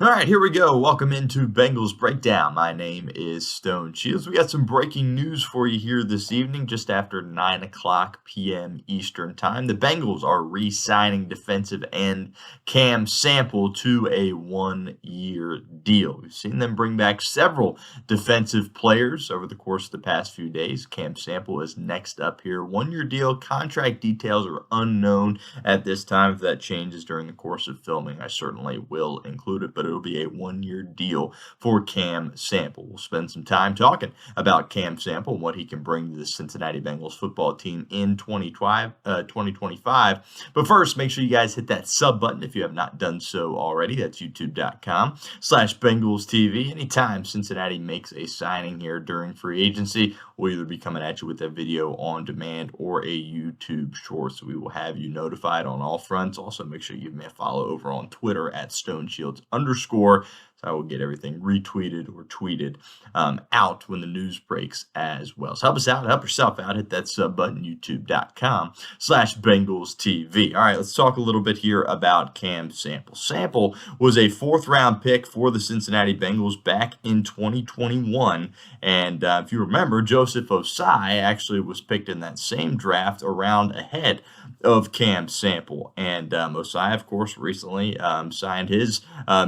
All right, here we go. Welcome into Bengals Breakdown. My name is Stone Shields. We got some breaking news for you here this evening, just after 9 o'clock p.m. Eastern Time. The Bengals are re-signing defensive end Cam Sample to a one-year deal. We've seen them bring back several defensive players over the course of the past few days. Cam Sample is next up here. One-year deal. Contract details are unknown at this time. If that changes during the course of filming, I certainly will include it, but it'll be a one-year deal for Cam Sample. We'll spend some time talking about Cam Sample and what he can bring to the Cincinnati Bengals football team in 2025. But first, make sure you guys hit that sub button if you have not done so already. That's youtube.com/Bengals TV. Anytime Cincinnati makes a signing here during free agency, we'll either be coming at you with a video on demand or a YouTube short, so we will have you notified on all fronts. Also, make sure you give me a follow over on Twitter at StoneShields_. So I will get everything retweeted or tweeted out when the news breaks as well. So help us out, help yourself out. Hit that sub button, youtube.com/Bengals TV. All right, let's talk a little bit here about Cam Sample. Sample was a fourth-round pick for the Cincinnati Bengals back in 2021. And if you remember, Joseph Ossai actually was picked in that same draft around ahead of Cam Sample. And Ossai, of course, recently signed his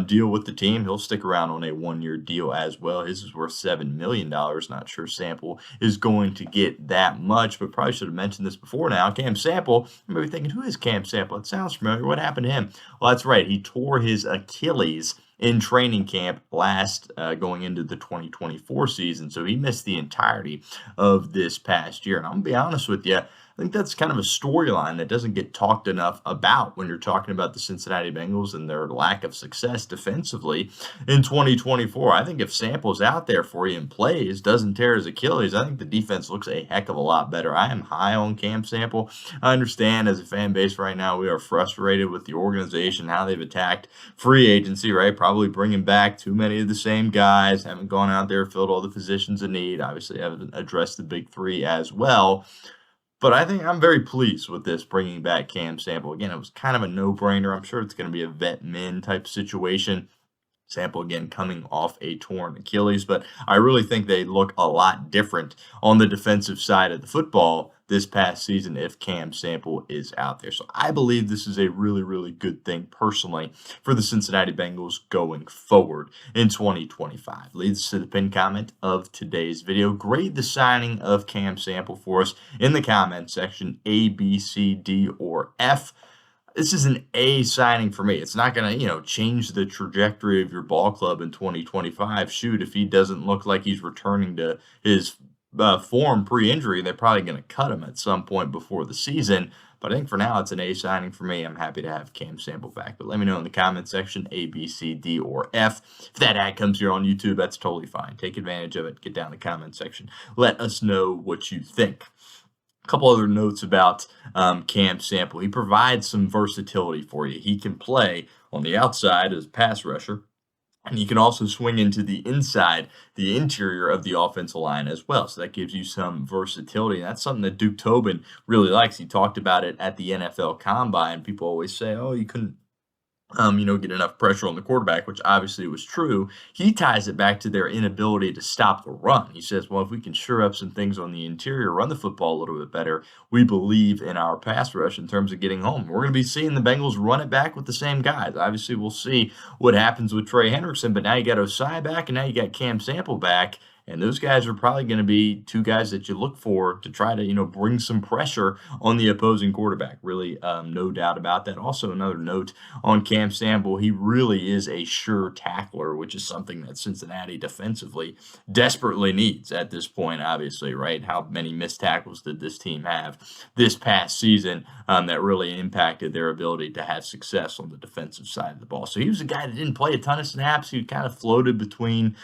deal with the team. He'll stick around on a one-year deal as well. His is worth $7 million. Not sure Sample is going to get that much, but probably should have mentioned this before now. Cam Sample, you may be thinking, who is Cam Sample? It sounds familiar. What happened to him? Well, that's right. He tore his Achilles in training camp going into the 2024 season. So he missed the entirety of this past year. And I'm going to be honest with you, I think that's kind of a storyline that doesn't get talked enough about when you're talking about the Cincinnati Bengals and their lack of success defensively in 2024. I think if Sample's out there for you and plays, doesn't tear his Achilles, I think the defense looks a heck of a lot better. I am high on Cam Sample. I understand as a fan base right now, we are frustrated with the organization, how they've attacked free agency, right? Probably bringing back too many of the same guys, haven't gone out there, filled all the positions in need, obviously haven't addressed the big three as well. But I think I'm very pleased with this, bringing back Cam Sample. Again, it was kind of a no-brainer. I'm sure it's going to be a vet min type situation. Sample, again, coming off a torn Achilles. But I really think they look a lot different on the defensive side of the football this past season if Cam Sample is out there. So I believe this is a really, really good thing personally for the Cincinnati Bengals going forward in 2025. Leads to the pinned comment of today's video. Grade the signing of Cam Sample for us in the comment section, A, B, C, D, or F. This is an A signing for me. It's not going to, change the trajectory of your ball club in 2025. Shoot, if he doesn't look like he's returning to his form pre-injury, they're probably going to cut him at some point before the season. But I think for now, it's an A signing for me. I'm happy to have Cam Sample back. But let me know in the comment section, A, B, C, D, or F. If that ad comes here on YouTube, that's totally fine. Take advantage of it. Get down in the comment section. Let us know what you think. Couple other notes about Cam Sample. He provides some versatility for you. He can play on the outside as a pass rusher, and he can also swing into the inside, the interior of the offensive line as well. So that gives you some versatility. And that's something that Duke Tobin really likes. He talked about it at the NFL Combine. People always say, oh, you couldn't get enough pressure on the quarterback, which obviously was true. He ties it back to their inability to stop the run. He says, well, if we can shore up some things on the interior, run the football a little bit better, we believe in our pass rush in terms of getting home. We're going to be seeing the Bengals run it back with the same guys. Obviously, we'll see what happens with Trey Hendrickson, but now you got Ossai back, and now you got Cam Sample back. And those guys are probably going to be two guys that you look for to try to, bring some pressure on the opposing quarterback. Really, no doubt about that. Also, another note on Cam Sample, he really is a sure tackler, which is something that Cincinnati defensively desperately needs at this point, obviously, right? How many missed tackles did this team have this past season that really impacted their ability to have success on the defensive side of the ball? So he was a guy that didn't play a ton of snaps. He kind of floated between,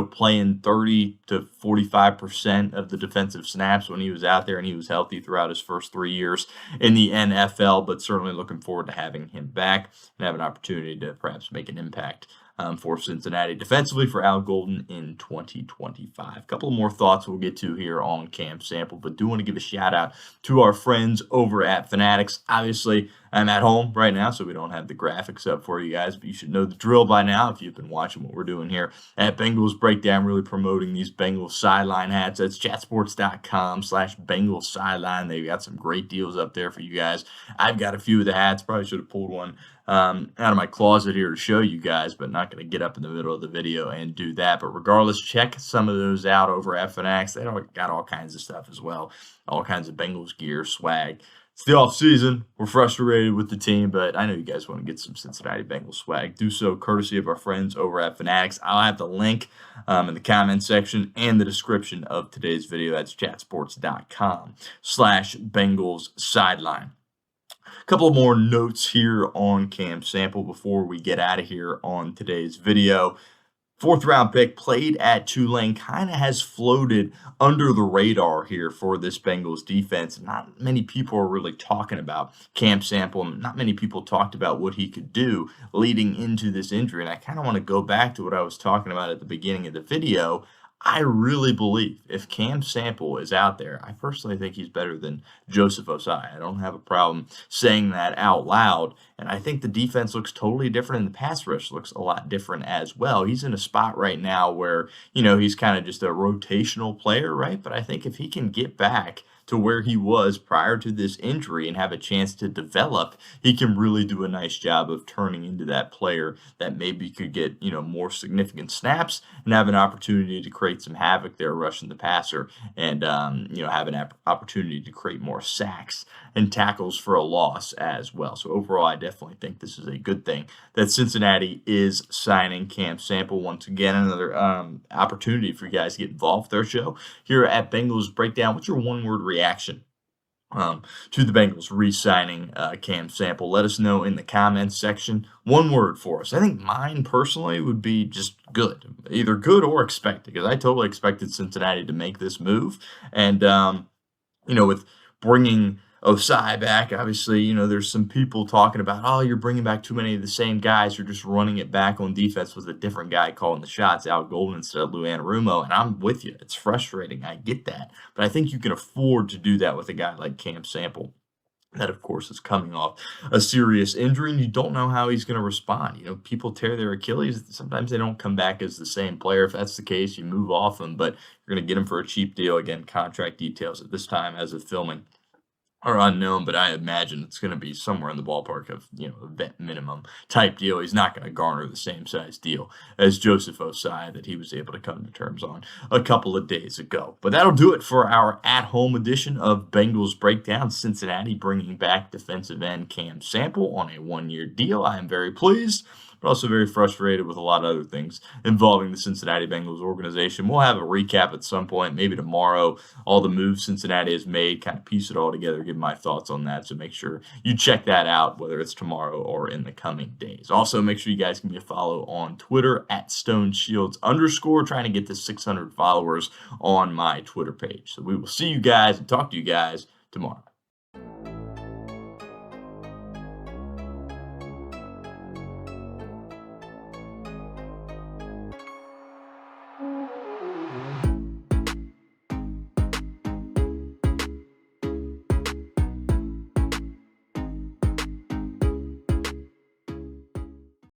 playing 30 to 45% of the defensive snaps when he was out there, and he was healthy throughout his first 3 years in the NFL, but certainly looking forward to having him back and have an opportunity to perhaps make an impact for Cincinnati defensively for Al Golden in 2025. A couple more thoughts we'll get to here on Cam Sample, but do want to give a shout out to our friends over at Fanatics. Obviously, I'm at home right now, so we don't have the graphics up for you guys, but you should know the drill by now if you've been watching what we're doing here at Bengals Breakdown, really promoting these Bengals Sideline hats. That's chatsports.com/Bengals Sideline. They've got some great deals up there for you guys. I've got a few of the hats. Probably should have pulled one out of my closet here to show you guys, but not going to get up in the middle of the video and do that. But regardless, check some of those out over at Fanatics. They got all kinds of stuff as well, all kinds of Bengals gear, swag. It's the off season. We're frustrated with the team, but I know you guys want to get some Cincinnati Bengals swag. Do so courtesy of our friends over at Fanatics. I'll have the link in the comment section and the description of today's video. That's chatsports.com/Bengals Sideline. A couple more notes here on Cam Sample before we get out of here on today's video. Fourth round pick, played at Tulane, kind of has floated under the radar here for this Bengals defense. Not many people are really talking about Cam Sample. Not many people talked about what he could do leading into this injury. And I kind of want to go back to what I was talking about at the beginning of the video. I really believe if Cam Sample is out there, I personally think he's better than Joseph Ossai. I don't have a problem saying that out loud. And I think the defense looks totally different, and the pass rush looks a lot different as well. He's in a spot right now where, he's kind of just a rotational player, right? But I think if he can get back to where he was prior to this injury and have a chance to develop, he can really do a nice job of turning into that player that maybe could get, more significant snaps and have an opportunity to create some havoc there rushing the passer and, have an opportunity to create more sacks and tackles for a loss as well. So overall, I definitely think this is a good thing that Cincinnati is signing Cam Sample. Once again, another opportunity for you guys to get involved with their show here at Bengals Breakdown. What's your one-word reaction to the Bengals re-signing Cam Sample? Let us know in the comments section. One word for us. I think mine personally would be just good, either good or expected, because I totally expected Cincinnati to make this move. And, with bringing Ossai back, obviously, there's some people talking about, oh, you're bringing back too many of the same guys. You're just running it back on defense with a different guy calling the shots, Al Golden instead of Lou Anarumo. And I'm with you. It's frustrating. I get that. But I think you can afford to do that with a guy like Cam Sample. That, of course, is coming off a serious injury, and you don't know how he's going to respond. People tear their Achilles. Sometimes they don't come back as the same player. If that's the case, you move off them, but you're going to get him for a cheap deal. Again, contract details at this time as of filming are unknown, but I imagine it's going to be somewhere in the ballpark of, a vet minimum type deal. He's not going to garner the same size deal as Joseph Ossai that he was able to come to terms on a couple of days ago. But that'll do it for our at-home edition of Bengals Breakdown. Cincinnati bringing back defensive end Cam Sample on a one-year deal. I am very pleased, but also very frustrated with a lot of other things involving the Cincinnati Bengals organization. We'll have a recap at some point, maybe tomorrow, all the moves Cincinnati has made, kind of piece it all together, give my thoughts on that. So make sure you check that out, whether it's tomorrow or in the coming days. Also, make sure you guys give me a follow on Twitter at StoneShields_, trying to get to 600 followers on my Twitter page. So we will see you guys and talk to you guys tomorrow.